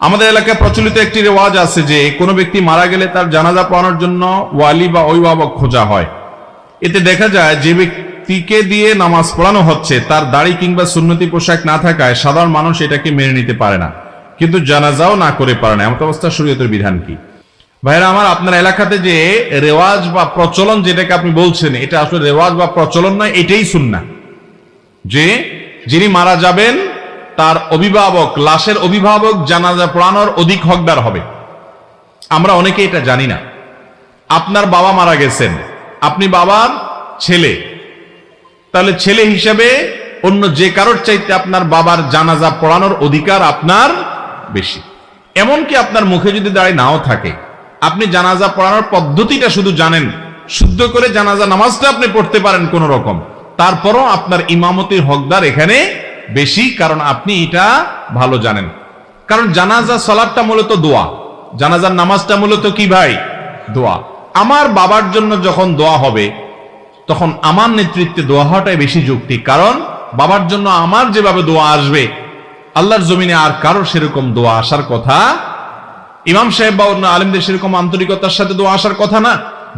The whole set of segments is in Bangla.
আমাদের এলাকায় প্রচলিত একটি রেওয়াজ আছে যে কোনো ব্যক্তি মারা গেলে তার জানাজা পড়ানোর জন্য ওয়ালি বা অভিভাবক খোঁজা হয়। এতে দেখা যায় যে ব্যক্তিকে দিয়ে নামাজ পড়ানো হচ্ছে তার দাড়ি কিংবা সুন্নতি পোশাক না থাকায় সাধারণ মানুষ এটাকে মেনে নিতে পারে না, কিন্তু জানাজাও না করে পারে না। এমন অবস্থা শরীয়তের বিধান কি? ভাইরা আমার, আপনার এলাকাতে যে রেওয়াজ বা প্রচলন যেটাকে আপনি বলছেন, এটা আসলে রেওয়াজ বা প্রচলন নয়, এটাই সুন্নাহ। যে যিনি মারা যাবেন তার অভিভাবক, লাশের অভিভাবক জানাজা পড়ানোর অধিক হকদার হবে। আমরা অনেকে এটা জানি না। আপনার বাবা মারা গেছেন, আপনি বাবার ছেলে, তাহলে ছেলে হিসেবে অন্য যে কারোর চাইতে আপনার বাবার জানাজা পড়ানোর অধিকার আপনার বেশি। এমনকি আপনার মুখে যদি দাঁড়িয়ে নাও থাকে, আপনি জানাজা পড়ানোর পদ্ধতিটা শুধু জানেন, শুদ্ধ করে জানাজা নামাজটা আপনি পড়তে পারেন কোন রকম, তারপরও আপনার ইমামতির হকদার এখানে বেশি, কারণ আপনি এটা ভালো জানেন। কারণ জানাজা সালাতটা মূলত দোয়া, জানাজার নামাজটা মূলত কি ভাই? দোয়া। আমার বাবার জন্য যখন দোয়া হবে তখন আমার নেতৃত্বে দোয়া হওয়াটাই বেশি যুক্তি, কারণ বাবার জন্য আমার যেভাবে দোয়া আসবে আল্লাহর জমিনে আর কারোর সেরকম দোয়া আসার কথা, ইমাম সাহেব বা অন্য আলেমদের সেরকম আন্তরিকতার সাথে দোয়া আসার কথা না।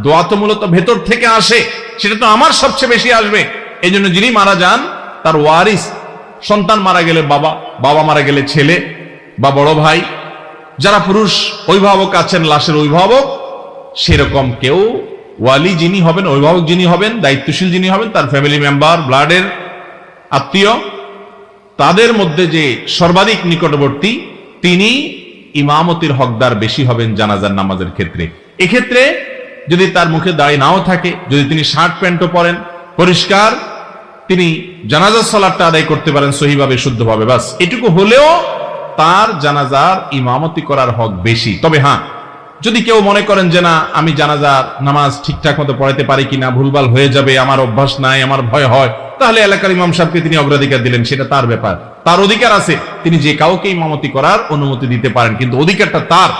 দোয়া তো মূলত ভেতর থেকে আসে, সেটা তো আমার সবচেয়ে বেশি আসবে। এই জন্য যিনি মারা যান তার ওয়ারিস, সন্তান মারা গেলে বাবা, বাবা মারা গেলে ছেলে বা বড় ভাই, যারা পুরুষ অভিভাবক আছেন, লাশের অভিভাবক, সেরকম কেউ ওয়ালি যিনি হবেন, অভিভাবক যিনি হবেন, দায়িত্বশীল যিনি হবেন, তার ফ্যামিলি মেম্বার, ব্লাডের আত্মীয়, তাদের মধ্যে যে সর্বাধিক নিকটবর্তী তিনি ইমামতির হকদার বেশি হবেন জানাজার নামাজের ক্ষেত্রে। এক্ষেত্রে যদি তার মুখে দাড়ি নাও থাকে, যদি তিনি শার্ট প্যান্টও পরেন, পরিষ্কার, তিনি জানাজার সালাতটা আদায় করতে পারেন সহিভাবে, শুদ্ধভাবে, বাস এটুকু হলেও তার জানাজার ইমামতি করার হক বেশি। তবে হ্যাঁ, যদি কেউ মনে করেন যে না, আমি জানাজার নামাজ ঠিকঠাক মতো পড়াতে পারি কিনা, ভুলভাল হয়ে যাবে, আমার অভ্যাস নাই, আমার ভয় হয়, তাহলে এলাকার ইমাম সাহেবকে তিনি অগ্রাধিকার দিলেন, সেটা তার ব্যাপার, তার অধিকার আছে, তিনি যে কাউকে ইমামতি করার অনুমতি দিতে পারেন, কিন্তু অধিকারটা তার।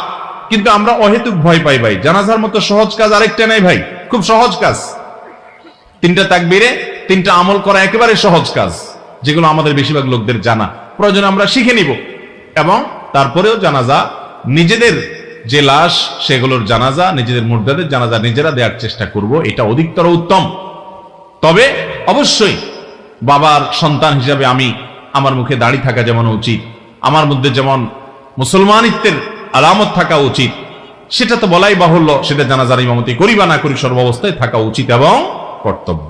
কিন্তু আমরা অহেতুক ভয় পাই ভাই। জানাজার মতো সহজ কাজ আরেকটা নাই ভাই, খুব সহজ কাজ। 3টা তাকবীরে 3টা আমল করা একেবারে সহজ কাজ, যেগুলো আমাদের বেশিরভাগ লোকদের জানা, প্রয়োজন আমরা শিখে নিব, এবং তারপরেও জানাজা, নিজেদের যে লাশ সেগুলোর জানাজা, নিজেদের মুর্দাদের জানাজা নিজেরা দেওয়ার চেষ্টা করব, এটা অধিকতর উত্তম। তবে অবশ্যই বাবার সন্তান হিসাবে আমি, আমার মুখে দাড়ি থাকা যেমন উচিত, আমার মধ্যে যেমন মুসলমানিত্বের আলামত থাকা উচিত, সেটা তো বলাই বাহুল্য, সেটা জানাজার ইমামতি করি বা না করি সর্বাবস্থায় থাকা উচিত এবং কর্তব্য।